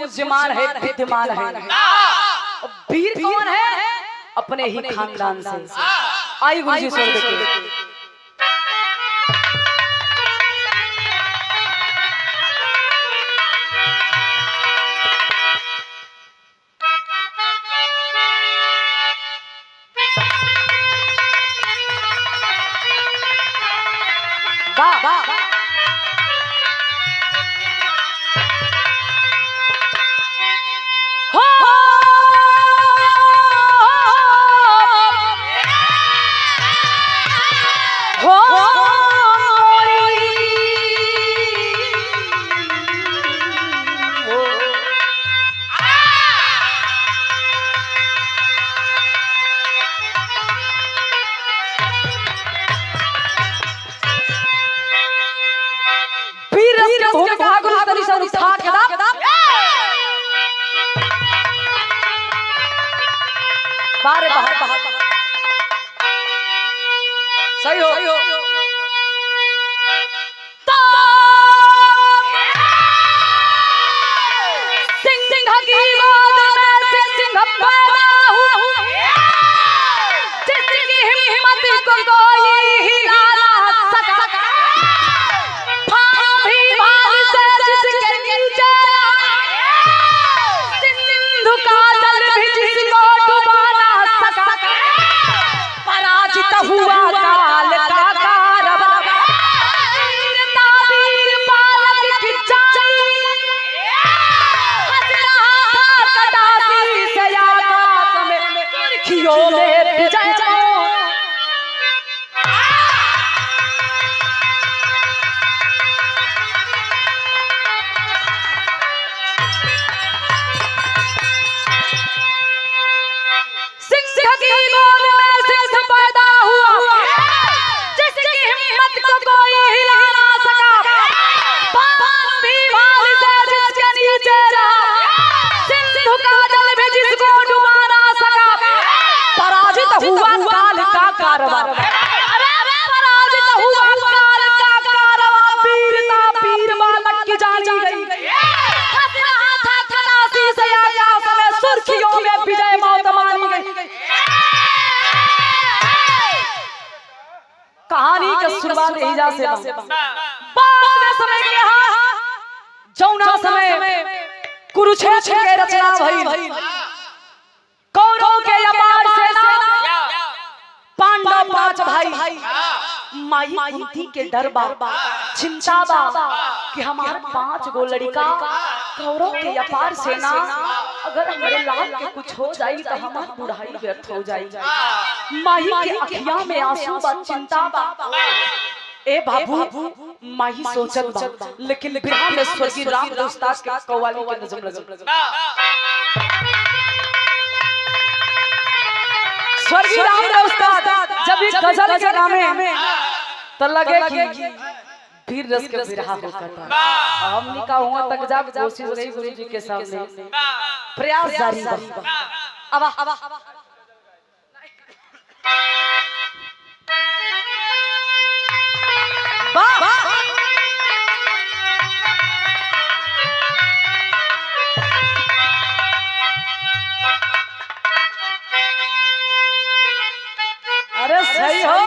बुद्धिमान है, विद्यमान है। वीर कौन है? अपने ही खानदान से। आई गुरु जी स्वर देते वाह वाह बारे बाहर बाहर सही हो सिंह सिंह की गोद में से सिंह पैदा हुआ जिसकी हिम्मत को कोई हिला ना सका भाग भी भाग से जिसके नीचे सिंधु का जल भी जिसको डुबा पराजित हुआ काल का कारवा ताबीर पालक की जाई हजरा कटासी से आकाश में सुर्खियों में विजय हुआ काल का कारवा पराजित हुआ काल का कारवा वीरता वीर बालक की जानी गई हंस रहा था खलासी से आकाश में सुर्खियों में विजय मौत मानी गई। कहानी का शुरुआत एजा से बाद में समय के जौना समय कुरुक्षेत्र के रचना भई कौरव के अपार सेना पांडव पांच भाई माई कुंती के दरबार चिंता बा कि हमारे 5 गो लड़का कौरव के अपार सेना अगर हमारे लाल के कुछ हो जाई तो हमारी बुढ़ाई व्यर्थ हो जाई। माही के अखियां में आंसू बा चिंता बा ए बाबू माही सोचत बा लेकिन बिरहा में स्वर्गीय राम दोस्ता के कव्वाली के नजम लगल स्वर्गीय राम उस्ताद जब ये गजल के गाने तो लगे कि वीर रस के बिरहा होता था। हमनी का हुआ तक जब कोशिश रही गुरु जी के सामने प्रयास जारी रहा। अब अरे सही हो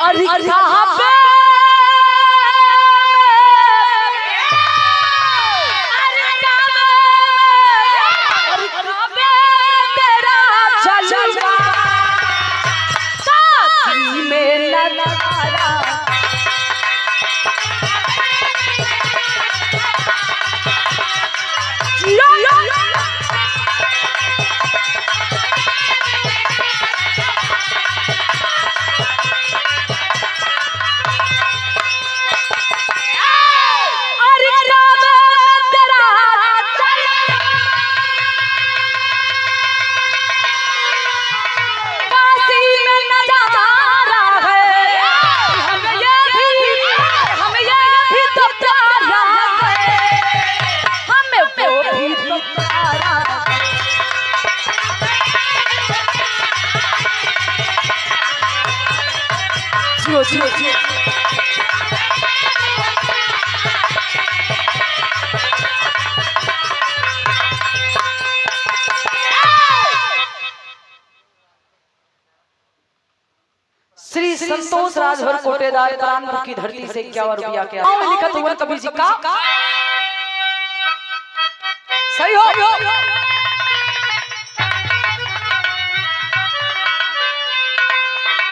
अरे कहां पे अरे कहां तेरा जलवा काशी में लगाया संतोष राजभर कोटेदार कानपुर की धरती से 51 रुपया के लिखा हुआ कबीर जी का सही हो।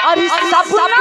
अरे सपना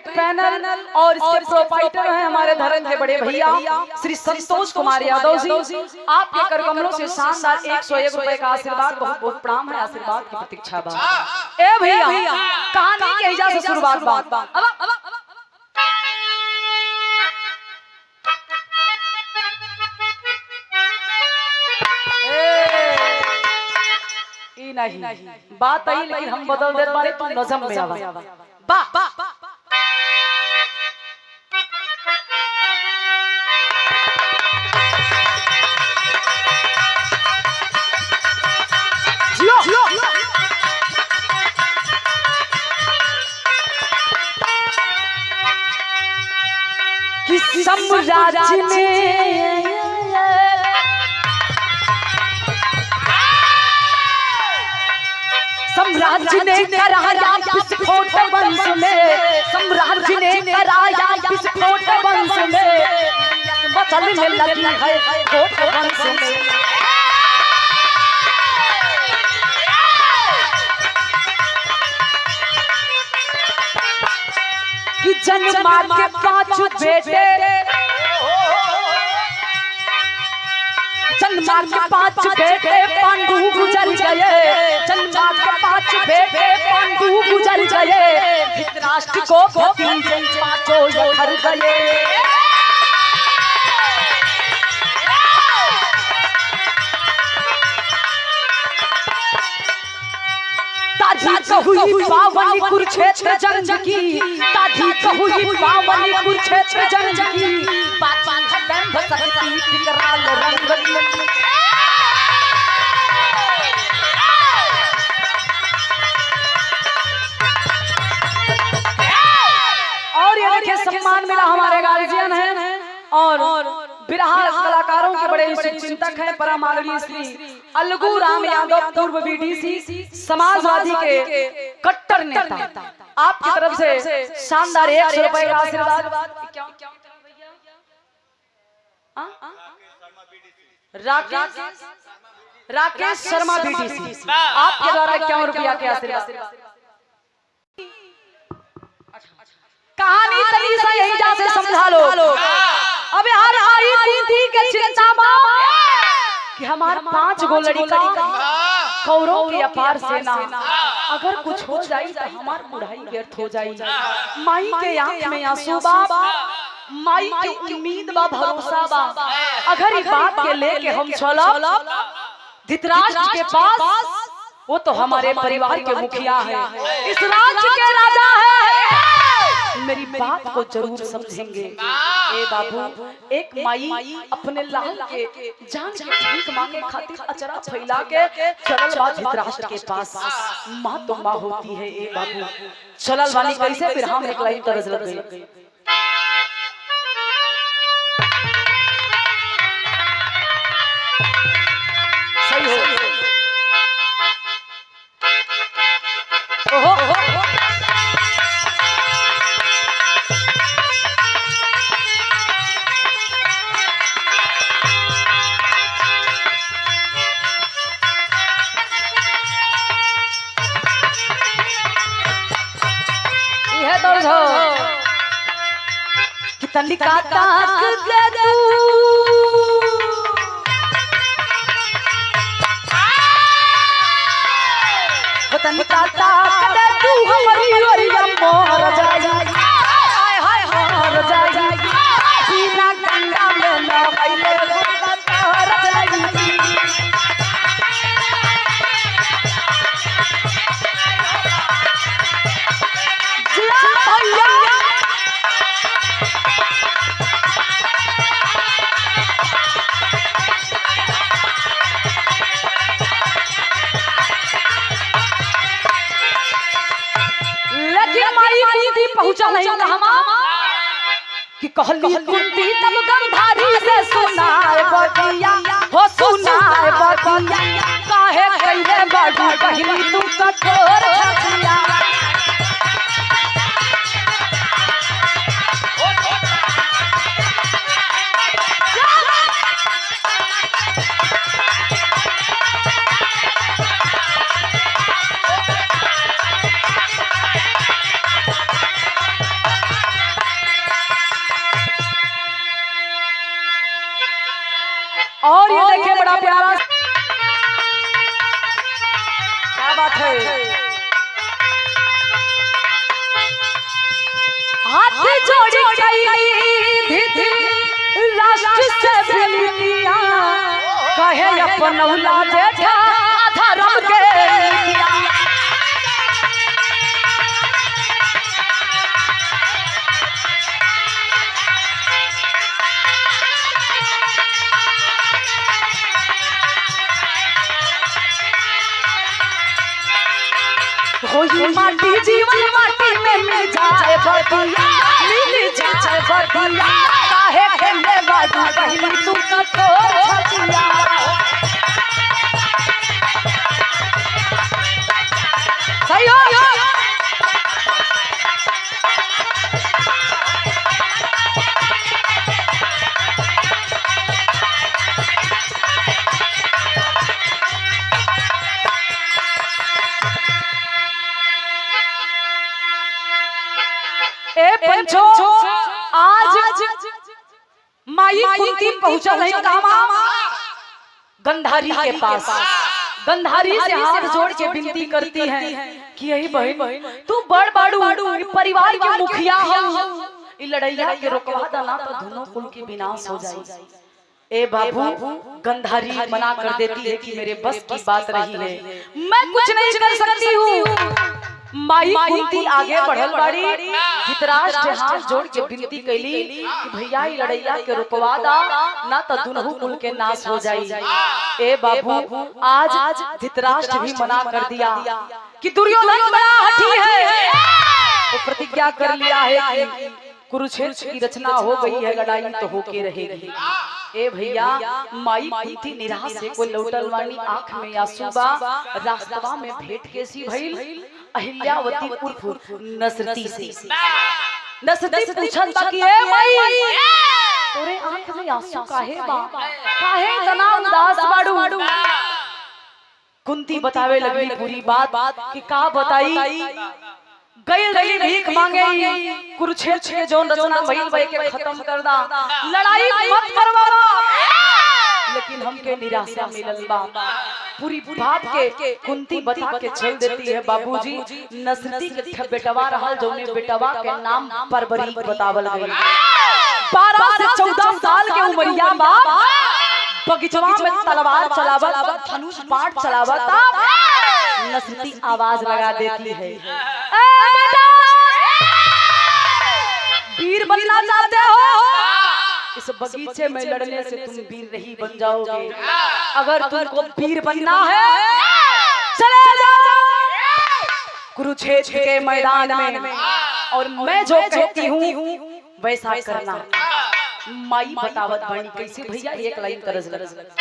पैनल और इसके प्रोपाइटर हैं हमारे धर्म के बड़े भैया श्री संतोष कुमार यादव जी। आपके कर कमलों से शानदार 101 रुपए का आशीर्वाद, बहुत बहुत प्रणाम है, आशीर्वाद की प्रतीक्षा बा। ए भैया कहानी के हिजा से शुरुआत बात नहीं बात आई, लेकिन हम बदल दे बारे तू नजम में आवा बा साम्राज्य में साम्राज्य ने कराया विस्फोट वंश में, साम्राज्य ने कराया विस्फोट वंश में, बदलने लगी है कोट वंश में। कि जन्मा के 5 बेटे, जन्मा के 5 बेटे पांडु गुजर गए, जन्मा के 5 बेटे पांडु गुजर गए, धृतराष्ट्र को भतीजे 5 हर गए। ताजी कहुई पावनी कुरुक्षेत्र जंग की, ताजी कहुई पावनी कुरुक्षेत्र जंग की, बात दंभ शक्ति विकराल रंग की। और ये देखिए सम्मान मिला हमारे गार्जियन हैं और बिरहा कलाकारों के बड़े चिंतक हैं परम आदरणीय श्री अलगू राम यादव, पूर्व बीडीसी, समाजवादी के कट्टर नेता, आपकी तरफ से शानदार 100 रुपए का आशीर्वाद। राकेश शर्मा बीडीसी, आपके द्वारा 51 रुपया के आशीर्वाद। कहानी तनी सा यही जा से समझा लो। अबे हर आई दीदी के चिंता कि हमार 5 गो लड़का कौरव की अपार सेना, अगर कुछ हो जाई तो हमार बुढ़ाई व्यर्थ हो जाई। माई के आंख में आंसू बा, माई की उम्मीद बा, भरोसा बा, अगर इस बात के लेके हम चलब धृतराष्ट्र के पास, वो तो हमारे परिवार के मुखिया है, इस राज्य के राजा है, मेरी बात को जरूर समझेंगे। ए बाबू, एक माई अपने लाल के जान के भीख मांगे खातिर अचरा फैला के चलल बा धृतराष्ट्र के पास। माँ तो माँ होती है। ए बाबू, चलल वाली कैसे फिर हम एक लाइन तरस लग गई। सही हो। ओहो तर्ज कि तनिका ताक दे तू तनिका ताक दे तू हमारी ओरिया मोर जाई हाय हाय मोर जाई बिना गंगा में ना आइले मोर जाई पहुंचा नहीं कहमा कि कहली कुंती तब गंधारी से सुनाए बतिया हो सुनाए बतिया काहे कइले बाडू कहली तू कठोर छतिया और ये देखिए बड़ा प्यारा क्या बात है हाथ जोड़ी कई राष्ट्र से बिलिया कहे अपन औला जेठा धर्म के होई माटी जीवन माटी में मिल जाए बतिया मिल जाए बतिया काहे खेले बाडू कहली तू कठोर छतिया सही हो ए पंचो आज माई कुंती पहुंचा नहीं कहमा गंधारी के पास गंधारी से हाथ जोड़ के विनती करती है कि यही बहन तू बड़ बाड़ू परिवार के मुखिया हो ई लड़ैया के रोकवा देना तो दोनों कुल के विनाश हो जाए ए बाबू गंधारी मना कर देती है कि मेरे बस की बात रही है मैं कुछ नहीं कर सकती हूँ माई कुंती आगे बढ़ल बाड़ी धृतराष्ट्र हाथ जोड़ के विनती कैली कि भैया ई लड़ैया के रुकवा दा ना तो दुनहु कुल के नाश हो जाई ए बाबू आज धृतराष्ट्र भी मना कर दिया कि दुर्योधन बड़ा हठी है वो प्रतिज्ञा कर लिया है कि कुरुक्षेत्र की रचना हो गई है लड़ाई तो होके रहेगी ए भैया माई कुंती निराश से कोई लौटल वाली आंख में आंसू बा रास्तवा में भेंट कैसी भइल अहिल्यावती उर्फ नसरती से नसरती पूछत बा कि ए माई तोरे आंख में आंसू काहे बा काहे तना उदास बाड़ू कुंती बतावे लगली पूरी बात कि का बताई गई रही भीख मांगे कुरुक्षेत्र के जो रचना भइल बे के खत्म कर दा लड़ाई मत करवाना लेकिन हमके निराशा मिलल बा पूरी बात के कुंती बता के चल देती है बाबूजी नसरती के बेटवा रहल जोने बेटवा के नाम परबरीक बतावल गई 12 से 14 साल के उमरिया बा बगीचवा में तलवार चलावत धनुष बाण चलावत नसरती आवाज लगा देती है वीर बनना चाहते हो इस बगीचे में लड़ने से तुम वीर नहीं बन जाओगे अगर तुमको वीर बनना है चले जाओ कुरुक्षेत्र के मैदान में और मैं जो कहती हूँ वैसा करना माई बतावत बनी कैसे भैया एक लाइन तरस लग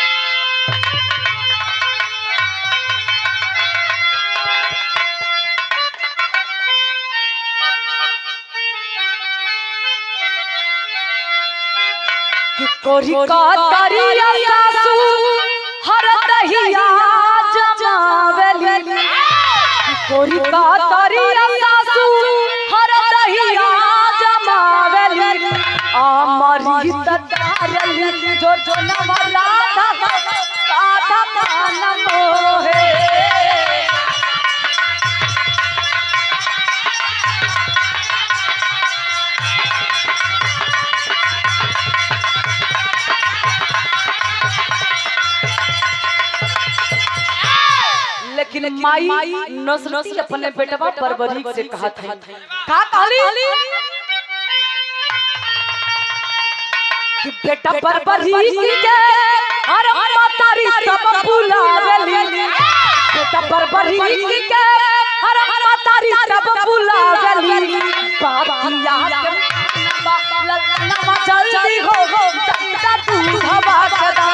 कोरिका तरिया सासू हर दहिया जमावेली कोरिका तरिया सासू हर दहिया तारली जो जो नवा राधा राधा मान मोहे लेकिन माई नसरती अपने बेटवा परवरिश से कहा था का कहली कि बेटा परवरिश के हर मातारी तब बुलावेली बेटा परवरिश के हर मातारी तब बुलावेली बातिया नवा जल्दी हो तब तू हवा कदा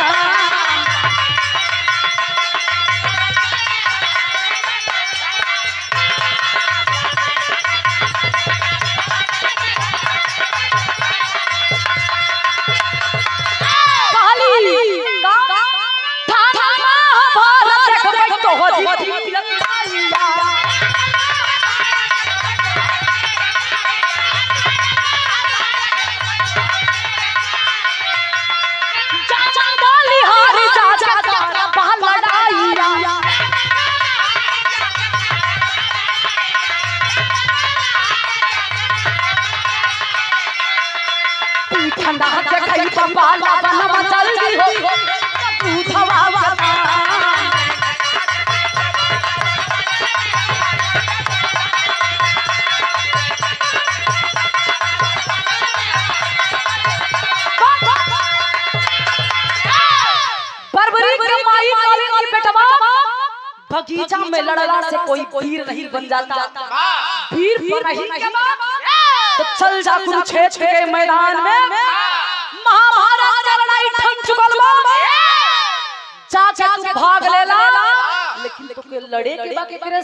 ठंडा के खाई पाला बनवा जल्दी हो दूध हवा परवरिश के माई काली की बेटवा बगीचा में लड़ला से कोई वीर नहीं बन जाता वीर नहीं के बाद तो चल जा कुरुक्षेत्र के मैदान में महाभारत का लड़ाई ठन चुकल बा चाचा तू भाग लेला लेकिन तो के लड़े के बाकी करे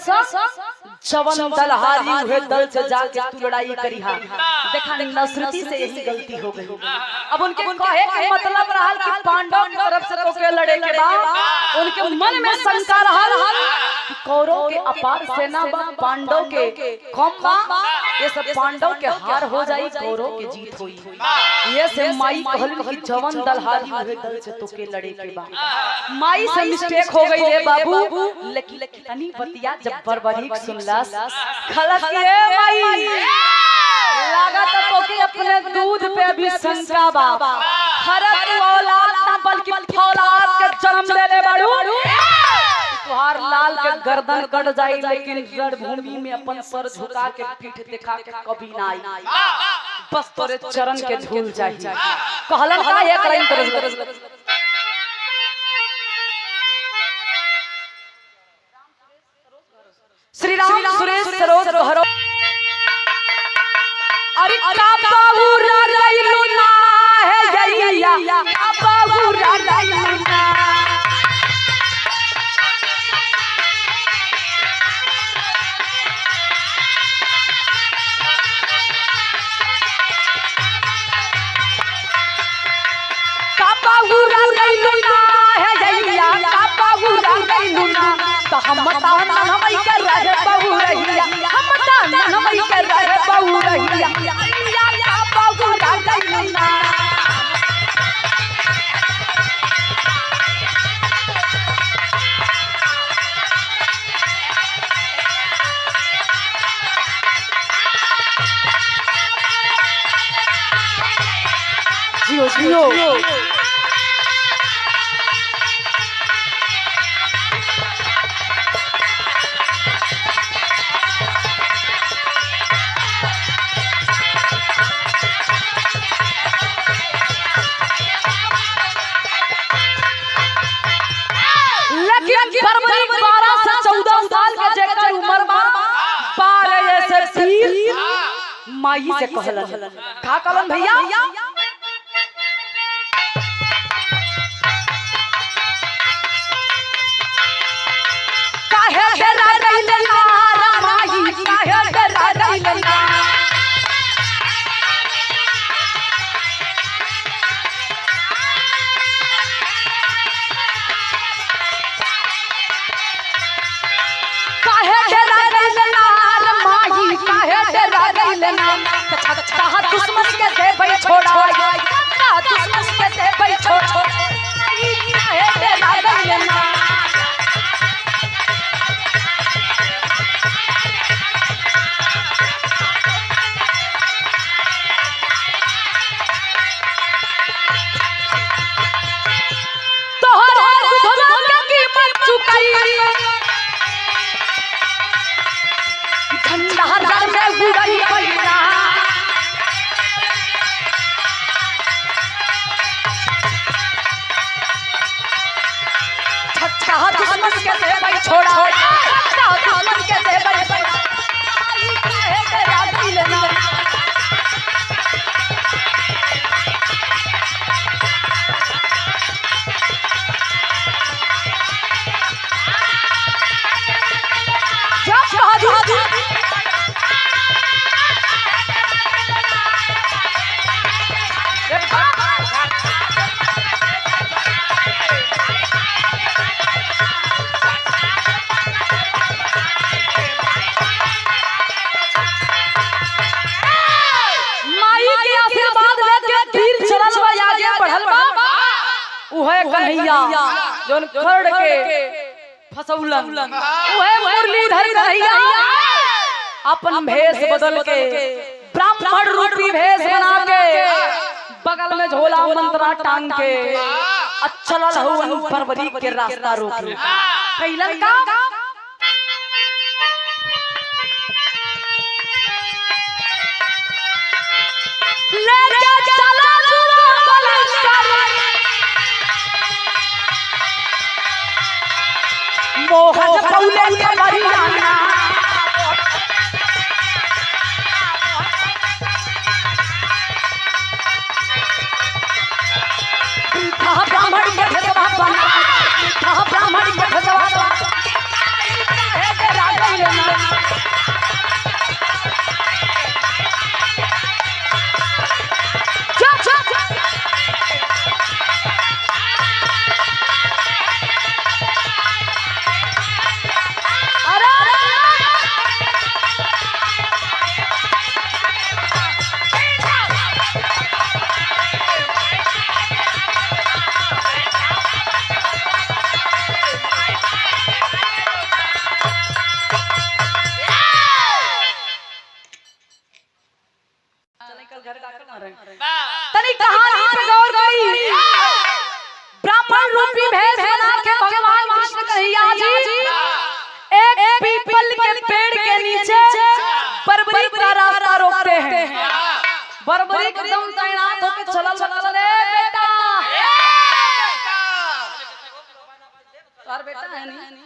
जवन दल हारी हुए दल से जाके तू लड़ाई करी हा देखा नसरती से यही गलती हो गई अब उनके कहे के मतलब रहल कि पांडव की तरफ से तो के लड़े के बाद उनके मन में शंका रहल कि कौरव के अपार सेना बा पांडव के कम बा ये सब पांडव के हार हो जाई कौरव के जीत होई ये से माई कहल कि जवन दल हारी हुए दल से तो के लड़े के बाद माई से मिस्टेक हो गई रे बाबू लेकिन तनी बतिया जब परवरिश सुनलास खलत के माई लागत तो के अपने दूध पे भी शंका बा हरत औलाद ना बल्कि फौलाद के जन्म देले बाड़ू तुहार लाल के गर्दन कट जाई लेकिन रणभूमि में अपन सर झुका के पीठ दिखा के कभी ना आई बस तोरे चरण के धूल जाई कहलन का एक लाइन तरस श्री राम सुरेश सरोज हरो अरे बाबूरा लैलू ना है यैया बाबूरा लैलू ना बाबूरा लैलू ना है यैया बाबूरा लैलू ना तो हम बताना हमई कर रहे बहु रहिया हम बताना हमई कर रहे बहु रहिया या बहु रहिया जियो जियो परवरिश 12 से 14 साल के जेकर उम्र बा 12 से फिर माई से कहलन का कहलन भैया काहे डरा गइल ना माई काहे डरा गइल ना दुश्मन के दे भाई छोड़ा चाह दुश्मन के दे भाई छोड़ा चाह दुश्मन के दे भाई छोड़ा आई काहे तेरा दिल ना उहे कन्हैया जोन खड़ के फसौलन उहे मुरलीधर कन्हैया अपन भेष बदल के ब्राह्मण रूपी भेष बना के बगल में झोला मंत्रा टांग के अच्छा लहु फरवरी के रास्ता रोक कैलन का लेके चला मोहन पौले के मरियाना था ब्राह्मण के भजवा बना था ब्राह्मण के भजवा बना है तेरा गैलना तनी कहानी पे गौर करी ब्राह्मण रूपी भेष बना के भगवान कृष्ण कन्हैया जी एक पीपल के पेड़ के नीचे बर्बरी का रास्ता रोकते हैं बर्बरी एकदम तैनात होकर चलल रे बेटा तार बेटा है नहीं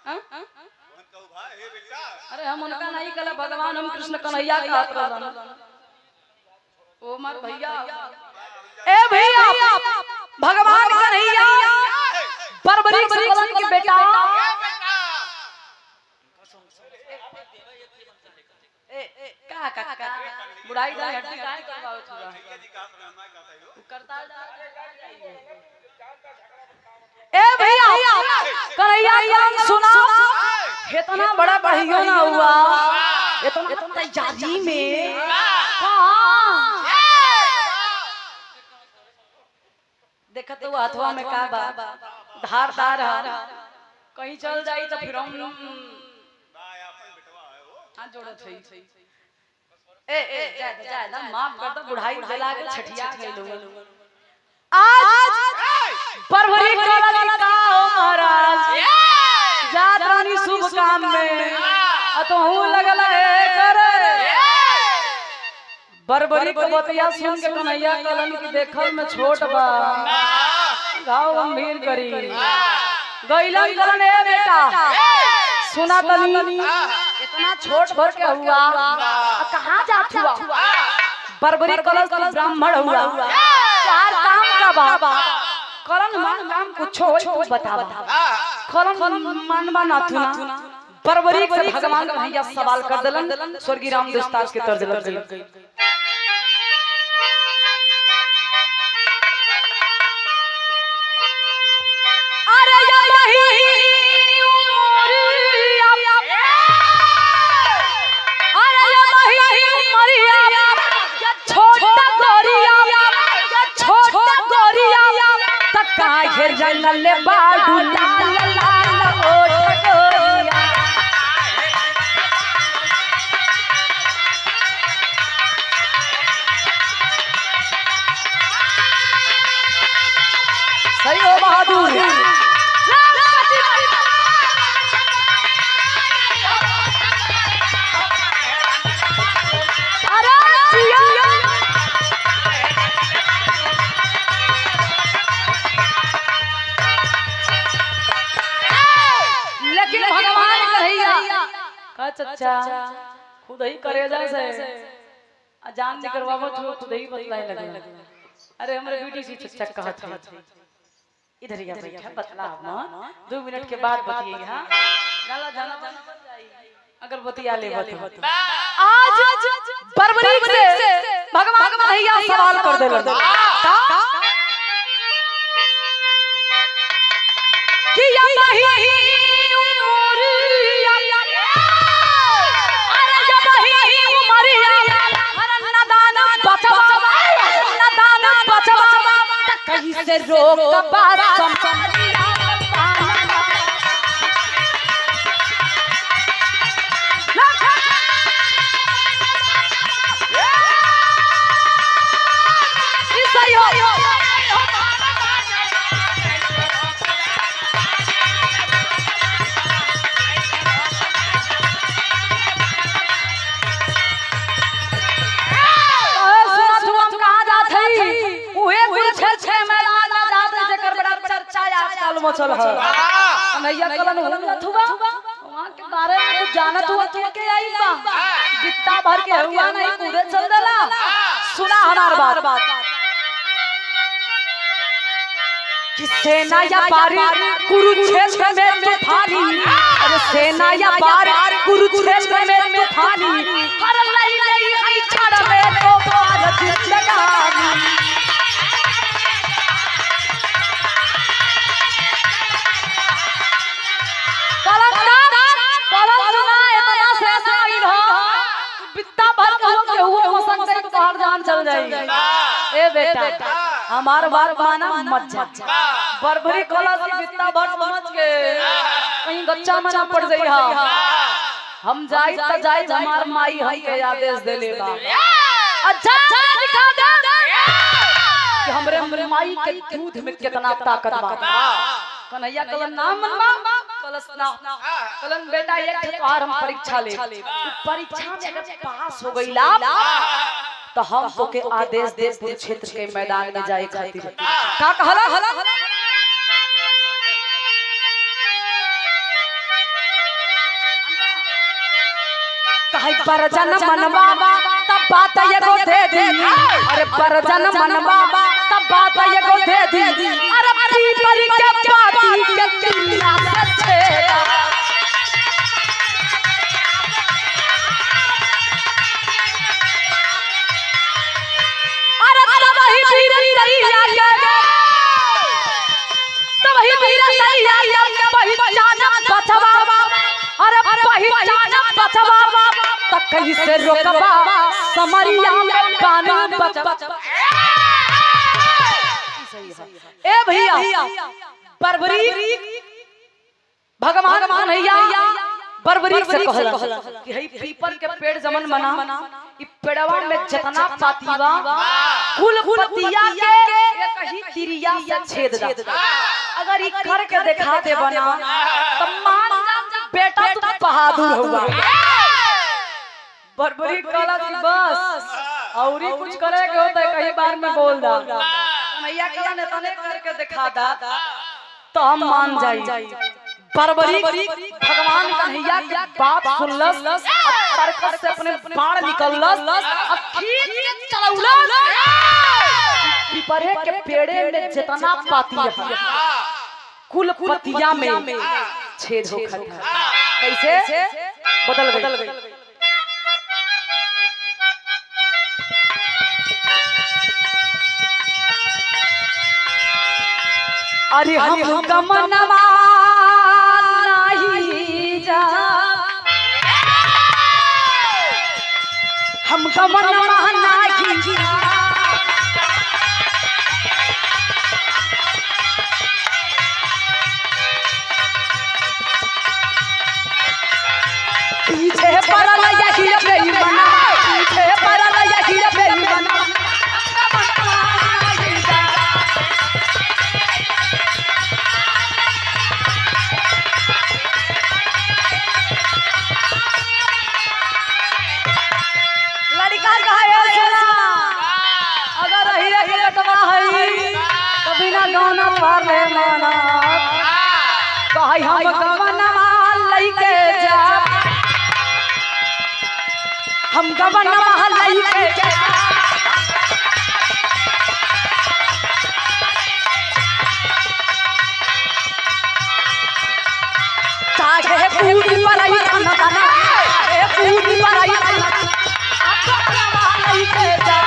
हां कौन भाई हे बेटा अरे हम उनका नहीं कहला भगवान हम कृष्ण कन्हैया का हाथ रहलन ओ मर भैया ए भैया भगवान कन्हैया बर्बरी सलवन के बेटा ए का बुढ़ाई दा हड्डी काहे करवाओ छुआ करता ए भैया कन्हैया का सुना इतना बड़ा बढ़िया ना हुआ इतना तैयारी में देखा तो हाथवा में का बा धार धार कहीं चल जाई तो फिर हम हां जोड़त है ए जा ना माफ कर दो बुढ़ाई दिला के छठिया गई लोग आज फरवरी कलर का हो महाराज जात रानी शुभ काम में तो हूं लगल है करे बर्बरी के बतिया सुन के कन्हैया कलन की देखल में छोट बा गाँव गंभीर करी गैलन कलन ए बेटा सुना तनी इतना छोट भर के हुआ कहाँ जात हुआ बर्बरी कलन की ब्राह्मण हुआ चार काम का बाबा कलन मान काम कुछ हो तो बता कलन मान बना थुना बर्बरी से भगवान कन्हैया सवाल कर दलन स्वर्गीय राम दास के तर्ज लग जंगल बाडू लाल लाल ओट गोरिया सही हो बहादुर चर्चा खुद ही करे जैसे जान नहीं करवावो तो खुद ही बतलाए लगे। अरे हमारे बेटी सी चर्चा कहत है इधर ही बैठा बतला हम 2 मिनट के बाद बताइए। हां नाला जाना अगर बतिया ले आज बर्बरी से भगवान कन्हैया सवाल कर दे का कि या नहीं कहीं से रोक मचल है कन्हैया कलन हुआ वहां के बारे में कुछ जानत हुआ के आई बा बित्ता भर के हुआ नहीं पूरे चल देला। सुना हमार बात कि सेना या पारी कुरुक्षेत्र में तूफानी अरे सेना या पारी कुरुक्षेत्र में तूफानी हर लई लई हई छड़ में तो पार जिंदगानी चल जाएगी। ए बेटा हमार बार माना मत जा बरबरी कला से बित्ता भर समझ के कहीं गच्चा मना पड़ जाई। हां हम जाई त जाई हमार माई हम के आदेश दे ले बा अच्छा दिखा दे कि हमरे माई के दूध में कितना ताकत बा। कन्हैया कलन नाम मनवा कलश ना कलन बेटा एक बार हम परीक्षा ले परीक्षा में अगर पास हो गईला तो हम तो के आदेश दे कुरुक्षेत्र के मैदान में जाए खातिर का कहला कहीं पर जन मनवा तब बात एगो दे दी अरे पर जन मनवा तब बात एगो दे दी अरे पीपल के पाती के किला से कहीं से रोकबा समरिया में पानी बचबा। ए भैया बरबरी भगवान कन्हैया बरबरी से कहला कि हई पीपल के पेड़ जमन मना इ पेड़वा में जितना पातीवा कुल पतिया के कहीं तिरिया से छेद दा अगर इ कर के दिखा दे बना त मान जा बेटा तू बहादुर होगा। बरबरी कला की बस और ही कुछ करे के होता है कहीं बार में बोल दा कन्हैया कला ने तने करके दिखा दा तो हम मान जाई। बरबरी भगवान कन्हैया के बात सुनलस तरकस से अपने बाण निकललस खींच के चलौलस पीपरे के पेड़े में जितना पाती है कुल पतिया में छेद होखत है। कैसे बदल गई अरे हम गमनवा नहीं जा हम गमनवा नहीं जा पीछे पड़ल यही बेईमाना पीछे पड़ल यही बेईमाना हम गवन महलई के चाहे पूरी पराई खाना खाना ए पूरी पराई खाना महलई के जा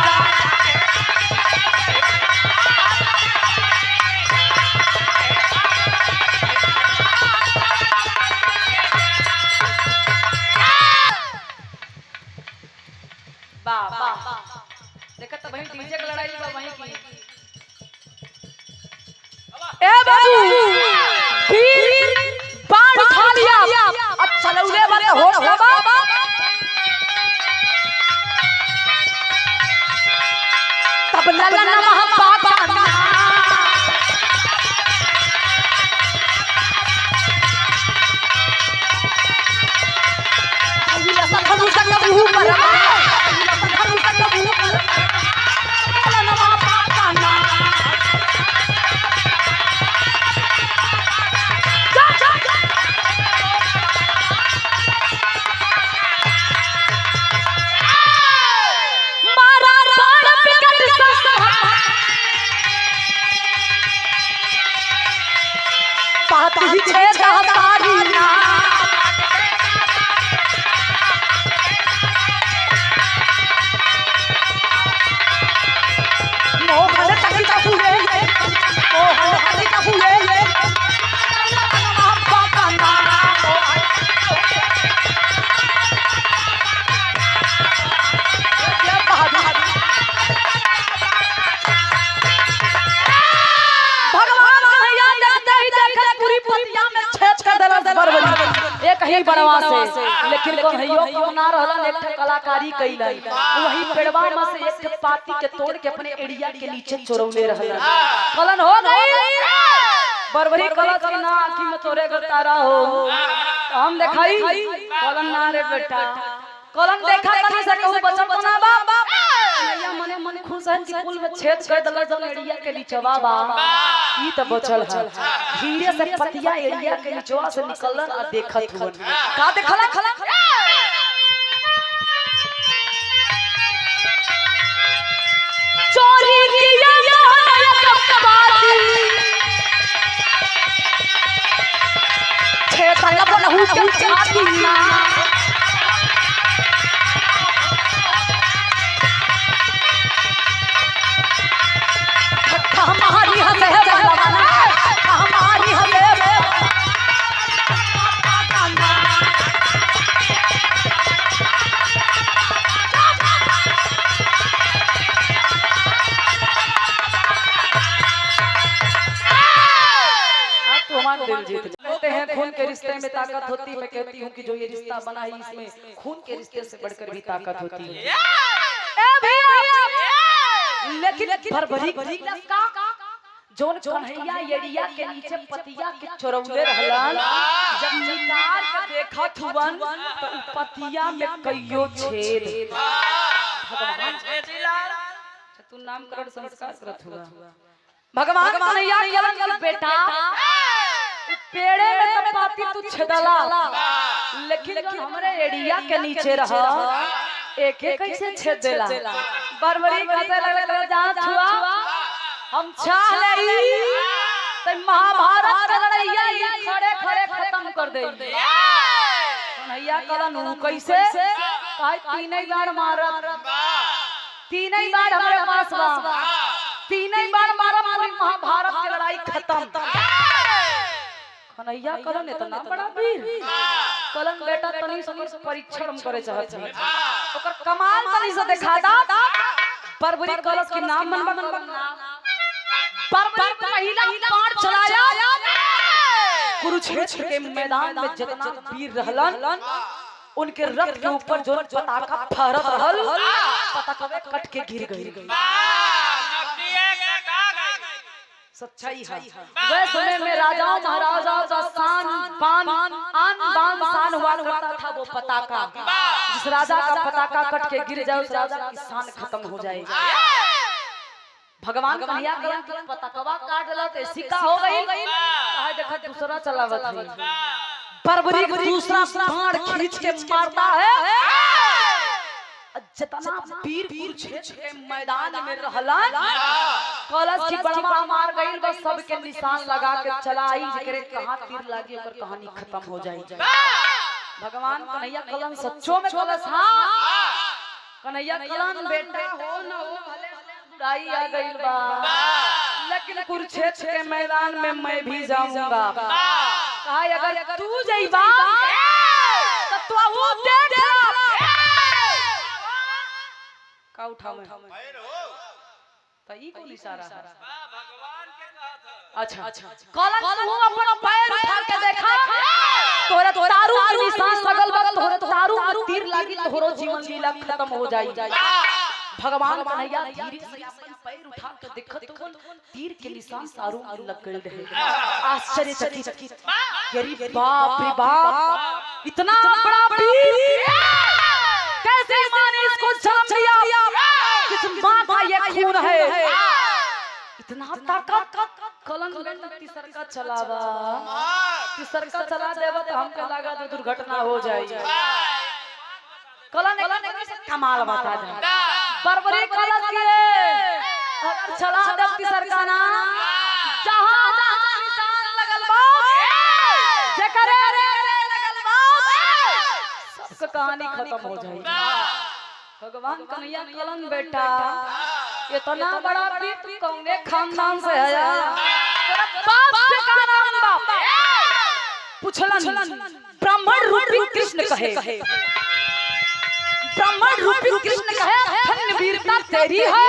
देखा तो वहीं डीजे की लड़ाई बा वहीं की ए बाबू वीर बाण उठा लिया अब चलौले बात हो बाबा तब ललन महापापा अइला सखनु सकबू पर पाती छे दहतारी ना मोहन तकी का फूले मोहन तकी का फूले पापा ना एक ही बनवा से लेकिन कन्हैया को ना रहलन एक कलाकारी कइलन वही पेड़वा में से एक पाती के तोड़ के अपने एड़िया के नीचे चोरौले रहलन कलन हो गई बरबरी कलच की ना आंखी में तोरे गतारा हो हम देखाई कलन ना रे बेटा कलन देखा तनी से कहू बचन ना बाबा कन्हैया मने मने खुश है कि कुल में छेद कर दल जल एड़िया के नीचे बाबा ई त बचल है धीरे से पतिया एरिया के निचवा से निकलन आ देखत हुन का देखला चोरी किया मोहन कबाती छे तल बनहु के चाती ना हमारी हसे बलवाना हमारी हसे दिल जीत कहते हैं खून के रिश्ते में ताकत होती है मैं कहती हूँ कि जो ये रिश्ता बना है इसमें खून के रिश्ते से बढ़कर भी ताकत होती है लेकिन भरभरी का जोन कन्हैया एड़िया के नीचे पतिया के चोरौले रहलन जब निकाल के देखत हुवन तो पतिया में कईयो छेद भगवान तू नाम करण संस्कार करत हुआ भगवान कन्हैया कहलन बेटा पेड़े में तो पाती तू छेदला लेकिन हमरे एड़िया के नीचे रहा एक एक कैसे छेद देला बरबरी कसे लगल जान छुआ हम चाह लई त महाभारत के लड़ाइया ई खड़े खड़े खत्म कर दे कन्हैया कहलन उ कैसे काहे तीनई बार मारत तीनई बार हमरे पास बा तीनई बार मारब पूरी महाभारत के लड़ाई खत्म कन्हैया कहलन इतना बड़ा वीर कहलन बेटा तनी से परीक्षण करे चाहत है ओकर कमाल तनी से दिखा दा बरबरी कलश के नाम मन बरबरी पहला बाण चलाया कुरुक्षेत्र के मैदान में जितना वीर रहलन उनके रथ के ऊपर जो पताका फहरत रहल पताका कट के गिर गई सच्चाई है वह समय में राजाओं महाराजाओं का शान बान आन बान शान हुआ करता था वो पताका जिस राजा का पताका कट के गिर जाए उस राजा की शान खत्म हो जाएगी भगवान कन्हैया के पताकवा काट देला तो सिक्का हो गई कहे देखा दूसरा चलावत है बरबरी को दूसरा बाण खींच के मारता है जितना वीर कुरुक्षेत्र के मैदान में रहला कलश की बड़वा मार गई बस सबके निशान लगा के चलाई जेकरे कहां तीर लागी ओकर कहानी खत्म हो जाई। भगवान कन्हैया कलन सच्चो में कलश हां कन्हैया कलन बेटा हो न हो भले बुराई आ गई बा लेकिन कुरुक्षेत्र के मैदान में मैं भी जाऊंगा। कहा अगर तू जइबा तो तू वो देख का उठा में तो ई कौन इशारा है भगवान के कहत। अच्छा कलन तू अपन पैर उठा के देखा तोरा तारू के निशान लगल बा तोरा तारू के तीर लागी तोरो जीवन लीला खत्म हो जाई। भगवान कन्हैया धीरे से अपन पैर उठा के देखत तो तीर के निशान तारू में लग गए रहे। आश्चर्यचकित अरे बाप रे बाप इतना बड़ा वीर कैसे माने इसको जन्म दिया किस मां का ये खून है इतना ताकत कलन तीसर का चलावा तीसर का चला देवा तो हमको लगा तो दुर्घटना हो जाएगी। कलन कमाल बता दे बरबरी कलश के चला दे तीसर का ना जहां जहां निशान लगल बा जेकरे लगल बा सबका कहानी खत्म हो जाएगी। भगवान कन्हैया कलन बेटा इतना बड़ा वीर कौने खानदान से आया तेरा बाप से का नाम बाप पूछलन ब्राह्मण रूपी कृष्ण कहे ब्राह्मण रूपी कृष्ण कहे धन्य वीरता तेरी है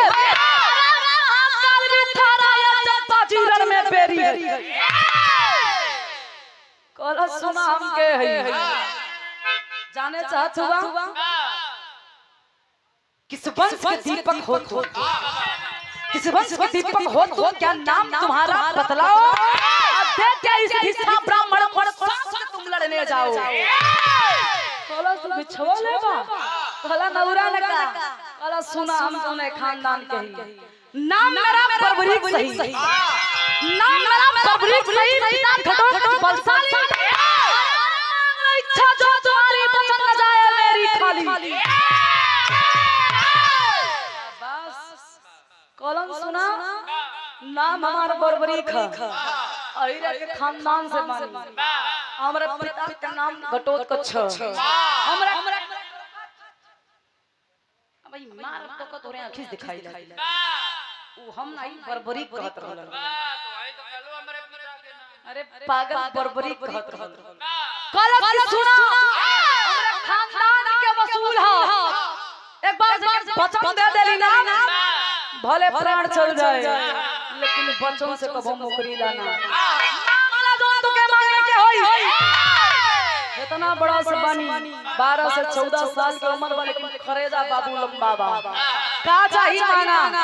काल भी थारा या चंपा जीवन में बेरी है कलश सुना हम के है जाने चाहत हुआ किस वंश के दीपक हो किस वंश के दीपक हो तो क्या नाम तुम्हारा बतलाओ देख क्या इस भिक्षा ब्राह्मण पर तुम लड़ने जाओ। कला तू बिछवा ले बा कला नौरा ने का कला सुना हम तूने खानदान कही नाम मेरा बरबरीक सही नाम मेरा बरबरीक सही पिता घटोट बलशाली इच्छा जो तुम्हारी बचन न जाए मेरी खाली। कलम सुना नाम हमारा बरबरीक है अहिरा के खानदान से बनी हमरा पिता के नाम घटोत्कच हमरा भाई मार तो तोरे आंखी दिखाई ला वो हम नहीं बरबरीक कहत रहल अरे पागल बरबरीक कहत रहल कलम सुना हमरा खानदान के वसूल है एक बार वचन दे देली ना भले प्राण चल जाए लेकिन बच्चों से कबो मुकरी लाना माला जो तो के मांगे के होई इतना बड़ा से बनी 12 से 14 साल की उम्र वाले लेकिन खरेजा बाबू लंबा बा का चाहिए माना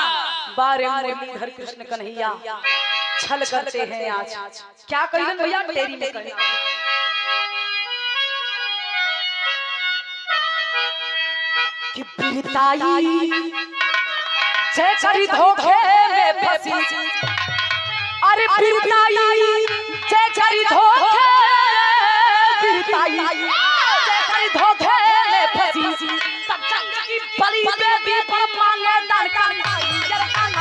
बारे मुरलीधर कृष्ण कन्हैया छल करते हैं आज क्या कहिलन भैया तेरी में कहे कि बिरताई जय करी धोखे में फंसी अरे बिरताई जय करी धोखे बिरताई जय करी धोखे में फंसी सच्चाई की बलि बेबी पर मांगे दरकार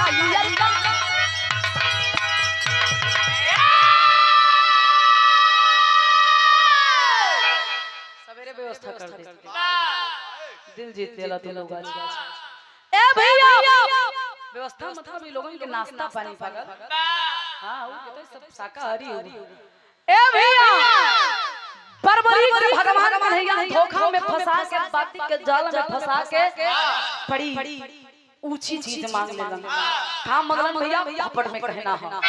सवेरे व्यवस्था कर दे दिल जीत लेला तू लोग आज ए भैया व्यवस्था मतलब ये लोगों के नाश्ता पानी पागल हां वो तो सब शाकाहारी हो ए भैया बरबरी के भगवान कन्हैया धोखा में फंसा के बाती के जाल में फंसा के बड़ी ऊंची चीज मांग लेलन का मंगलन भैया झपट में कहना है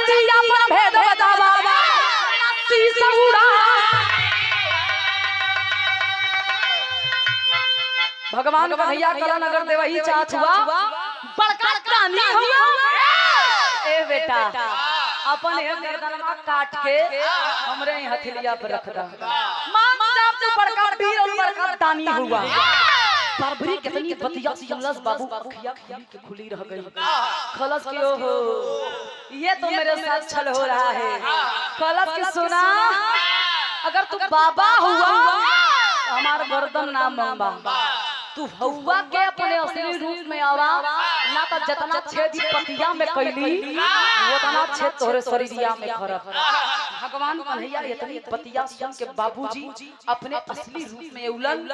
जल्दी अपन भेद बतावा शीश उड़ा। भगवान का भैया करण अगर दे वही चाहत हुआ बड़का दानी हुआ। ए बेटा अपन एक गर्दन काट के हमरे हथेलिया पर रख दा। मान जा तू बड़का वीर और बड़का दानी हुआ। परभरी कितनी बतिया सुनलस बाबू अखिया के खुली रह गई। खलस की ओहो ये तो मेरे साथ छल हो रहा है। खलस की सुना अगर तू बाबा हुआ तो हमार गर्दन ना मंगवा। तू हुआ के अपने असली रूप में आवा ना तो जतना छेद पतिया में कैली उतना छेद तोरे शरीरिया में करब। भगवान कन्हैया इतनी पतिया सुन के बाबूजी अपने असली रूप में उलल।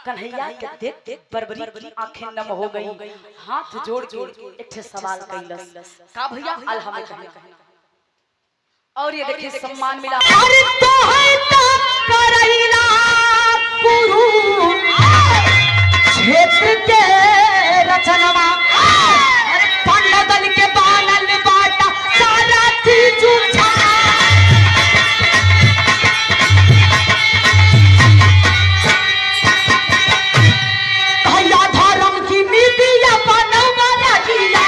कन्हैया के देख देख बरबरी की आंखें नम हो गई। हाथ जोड़ के एक ठे सवाल कैलस का भैया अल्लाह में कहे। और ये देखिए सम्मान मिला। अरे तो है तो करैला गुरु क्षेत्र के रचनवा पंडा दल के बानल बाटा सारा थी झूठा। भैया धर्म की नीति बनवा रखिया।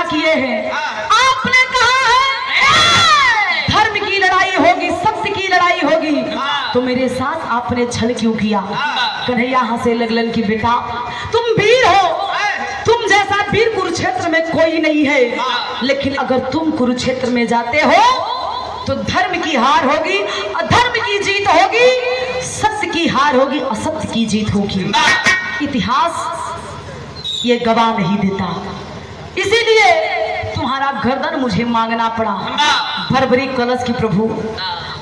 किए हैं। आपने कहा है धर्म की लड़ाई होगी, सत्य की लड़ाई होगी, तो मेरे साथ आपने छल क्यों किया? कन्हैया हंसे लगलन की बेटा तुम वीर हो, तुम जैसा वीर कुरुक्षेत्र में कोई नहीं है, लेकिन अगर तुम कुरुक्षेत्र में जाते हो तो धर्म की हार होगी, अधर्म की जीत होगी, सत्य की हार होगी, असत्य की जीत होगी। इतिहास ये गवाह नहीं देता, इसीलिए तुम्हारा गर्दन मुझे मांगना पड़ा। भरभरी कलश की प्रभु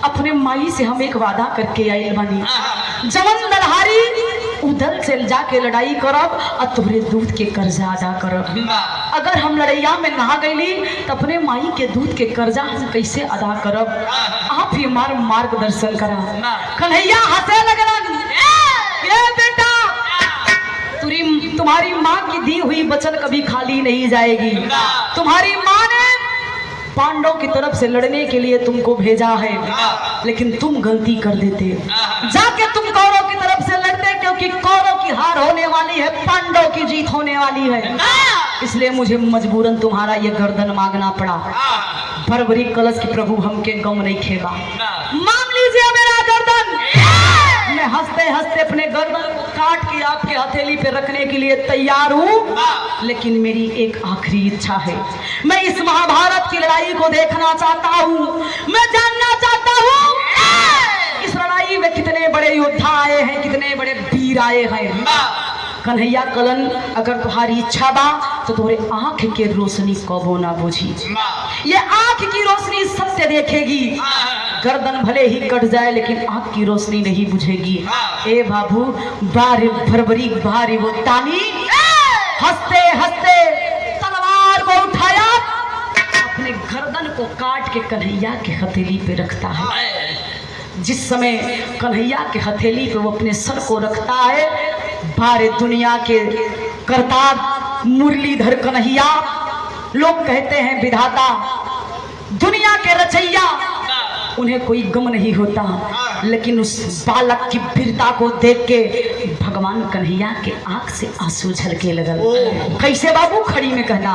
अपने माई से हम एक वादा करके आई बनी, जवन दलहारी उधर से जाके लड़ाई करब और तुम्हारे दूध के कर्जा अदा करब। अगर हम लड़ैया में नहा गईली तो अपने माई के दूध के कर्जा हम कैसे अदा करब? आप ही हमार मार्गदर्शन करा। कन्हैया हंसे लगलन, ये बेटा तुम्हारी माँ की दी हुई वचन कभी खाली नहीं जाएगी। तुम्हारी माँ ने पांडव की तरफ से लड़ने के लिए तुमको भेजा है, लेकिन तुम गलती कर देते, जाके तुम कौरव की तरफ से लड़ते, क्योंकि कौरव की हार होने वाली है, पांडव की जीत होने वाली है। इसलिए मुझे मजबूरन तुम्हारा ये गर्दन मांगना पड़ा। भरभरी कलश की प्रभु हमके गम नहीं खेबा, मांग लीजिए मेरा गर्दन, मैं हंसते हंसते अपने गर्दन को काट के आपके हथेली पे रखने के लिए तैयार हूँ, लेकिन मेरी एक आखिरी इच्छा है। मैं इस महाभारत की लड़ाई को देखना चाहता हूँ, मैं जानना चाहता हूँ इस लड़ाई में कितने बड़े योद्धा आए हैं, कितने बड़े वीर आए हैं। कन्हैया कलन, अगर तुम्हारी इच्छा बा तो तुम्हारे आंख के रोशनी कबो ना बुझी। ये आंख की रोशनी सत्य देखेगी, गर्दन भले ही कट जाए लेकिन आंख की रोशनी नहीं बुझेगी। ए बाबू, बारे फरवरी बारे वो तानी, हंसते हंसते तलवार को उठाया, अपने गर्दन को काट के कन्हैया के हथेली पे रखता है। जिस समय कन्हैया के हथेली पे वो अपने सर को रखता है, बारे दुनिया के करतार मुरलीधर कन्हैया, लोग कहते हैं विधाता, दुनिया के रचैया, उन्हें कोई गम नहीं होता, लेकिन उस बालक की वीरता को देख के भगवान कन्हैया के आंख से आंसू झलके लगल। कैसे बाबू? खड़ी में कहना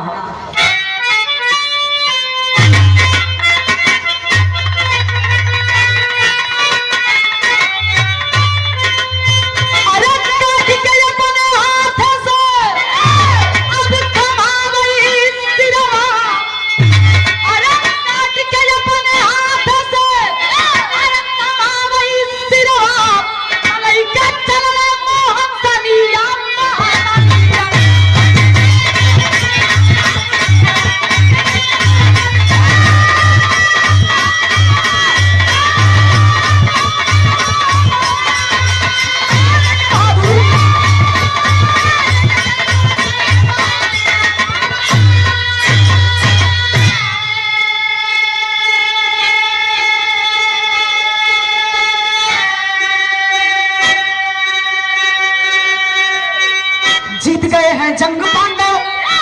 है, जंग पांडव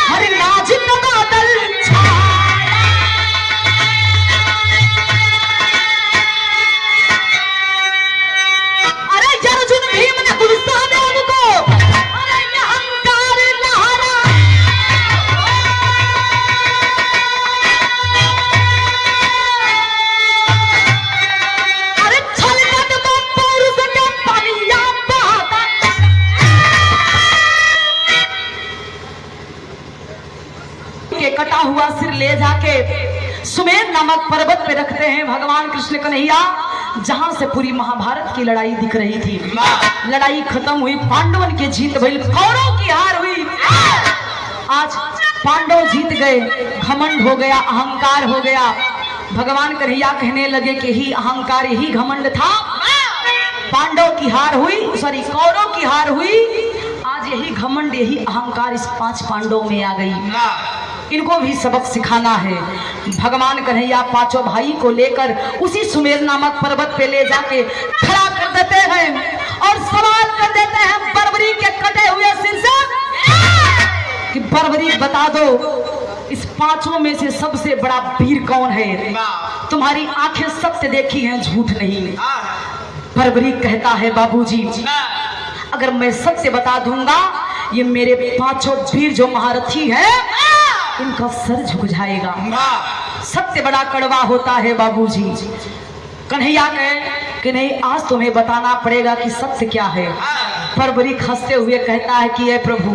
हर नाज का बादल छाया। अरे अर्जुन भीम ने गुस्सा में उनको, अरे अहंकार लहरा, अरे छलकत पुरुष के पानिया बहाता। कटा हुआ सिर ले जाके सुमेर नामक पर्वत पे रखते हैं भगवान कृष्ण कन्हैया, जहां से पूरी महाभारत की लड़ाई दिख रही थी। लड़ाई खत्म हुई, पांडवन की जीत भई, कौरवों की हार हुई। आज पांडव जीत गए, घमंड हो गया, अहंकार हो गया। भगवान कन्हैया कहने लगे कि ही अहंकार यही घमंड था, पांडव की हार हुई, सॉरी कौरव की हार हुई, आज यही घमंड यही अहंकार इस 5 पांडवों में आ गई। इनको भी सबक सिखाना है। भगवान कन्हैया 5 भाई को लेकर उसी सुमेर नामक पर्वत पे ले जाके खड़ा कर देते हैं और सवाल कर देते हैं बर्बरी के कटे हुए सिर से कि बर्बरी बता दो, इस 5 में से सबसे बड़ा वीर कौन है? तुम्हारी आंखें सत्य देखी हैं, झूठ नहीं। बर्बरी कहता है बाबूजी, अगर मैं सत्य बता दूंगा, ये मेरे 5 वीर जो महारथी हैं इनका सर झुक जाएगा। सत्य बड़ा कड़वा होता है बाबूजी। कन्हैया कहे कि नहीं, आज तुम्हें बताना पड़ेगा कि सत्य क्या है। बर्बरी हंसते हुए कहता है कि ये प्रभु,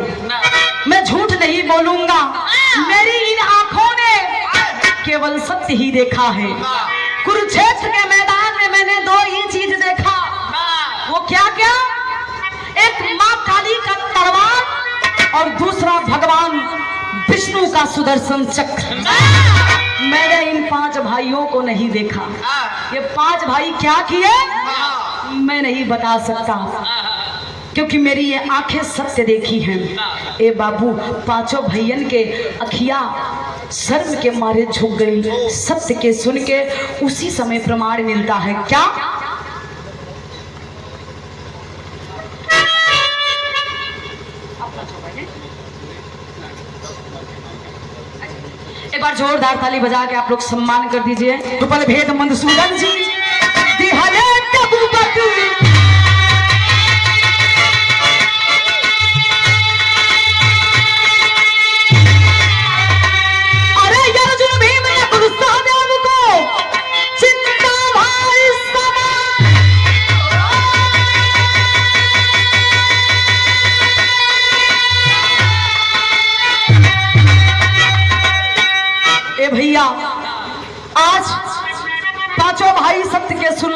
मैं झूठ नहीं बोलूंगा, मेरी इन आंखों ने केवल सत्य ही देखा है। कुरुक्षेत्र के मैदान में मैंने 2 ही चीज देखा। वो क्या क्या? एक मां काली का तलवार और दूसरा भगवान विष्णु का सुदर्शन चक्र। मैंने इन 5 भाइयों को नहीं देखा। ये 5 भाई क्या किए मैं नहीं बता सकता, क्योंकि मेरी ये आंखें सत्य देखी हैं। ए बाबू, 5 भैयन के अखियां शर्म के मारे झुक गई। सत्य के सुन के उसी समय प्रमाण मिलता है। क्या? एक बार जोरदार ताली बजा के आप लोग सम्मान कर दीजिए। ट्रिपल भेद मधुसूदन जी दिहले कबूबत। अरे अर्जुन भीम ने गुस्सा देव को चिंता भाई समान।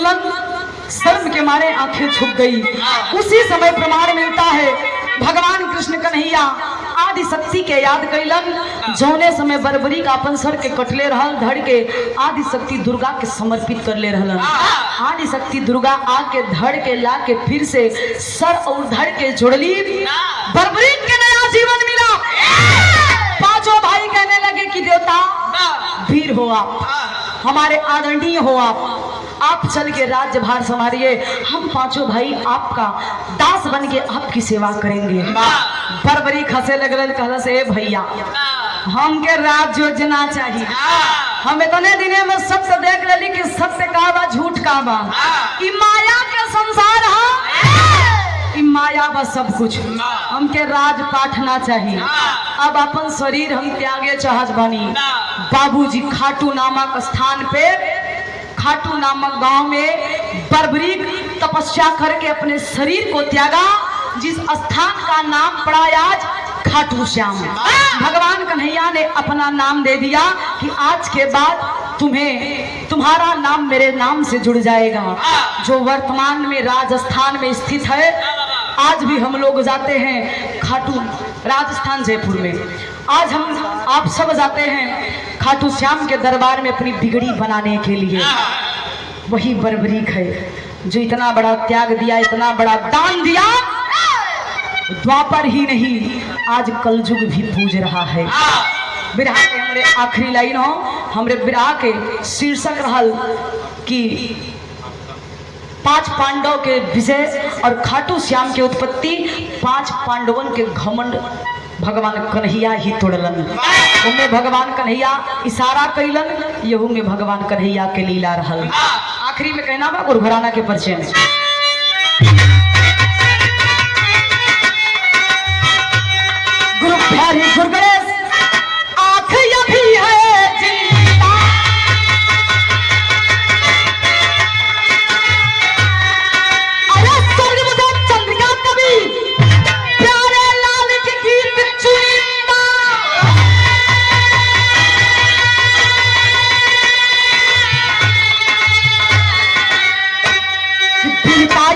सुनलन, शर्म के मारे आंखें झुक गई। उसी समय प्रमाण मिलता है भगवान कृष्ण कन्हैया आदि शक्ति के याद कैलन। जौने समय बरबरी का अपन सर के कटले रहल धड़ के आदि शक्ति दुर्गा के समर्पित कर ले रहलन। आदि शक्ति दुर्गा आके धड़ के ला के फिर से सर और धड़ के जोड़ली। बरबरी के नया जीवन मिला। पांचों भाई कहने लगे कि देवता वीर हो आप, हमारे आदरणीय हो आप चल के राज्य भार संभालिए, हम पांचों भाई आपका दास बन के आपकी सेवा करेंगे। बरबरी खसे लगल, कहल से भैया हमके राज्य योजना चाहिए। हम इतने दिने में सत्य देख रही कि सत्य का बा झूठ का बा, ई माया के संसार है, ई माया बा सब कुछ। हमके राजपाठ ना चाहिए। अब अपन शरीर हम त्यागे चाहत बानी। बाबूजी खाटू नामक स्थान पे, खाटू नामक गांव में बरबरी तपस्या करके अपने शरीर को त्यागा, जिस स्थान का नाम पड़ा आज खाटू श्याम। भगवान कन्हैया ने अपना नाम दे दिया कि आज के बाद तुम्हारा नाम मेरे नाम से जुड़ जाएगा। जो वर्तमान में राजस्थान में स्थित है, आज भी हम लोग जाते हैं खाटू, राजस्थान जयपुर में। आज हम आप सब जाते हैं खाटू श्याम के दरबार में अपनी बिगड़ी बनाने के लिए। वही बरबरीक है जो इतना बड़ा त्याग दिया, इतना बड़ा दान दिया, द्वापर ही नहीं आज कलयुग भी पूज रहा है। विरहा के हमारे आखिरी लाइन हो, हमारे विरहा के शीर्षक रहल कि 5 पांडव के विजय और खाटू श्याम के उत्पत्ति। 5 पांडवन के घमंड भगवान कन्हैया ही तोड़लन। उनमें भगवान कन्हैया इशारा कैलन, यहू में भगवान कन्हैया के लीला रहल। आखिरी में कहना बा गुरु घराना के परिचय में। गुरु प्यारी गुरु गणेश आँख अभी है जिंदा, अरे स्वर्ग में चंद्रिका कवि प्यारे लाल के गीत चुनिंदा। बिनता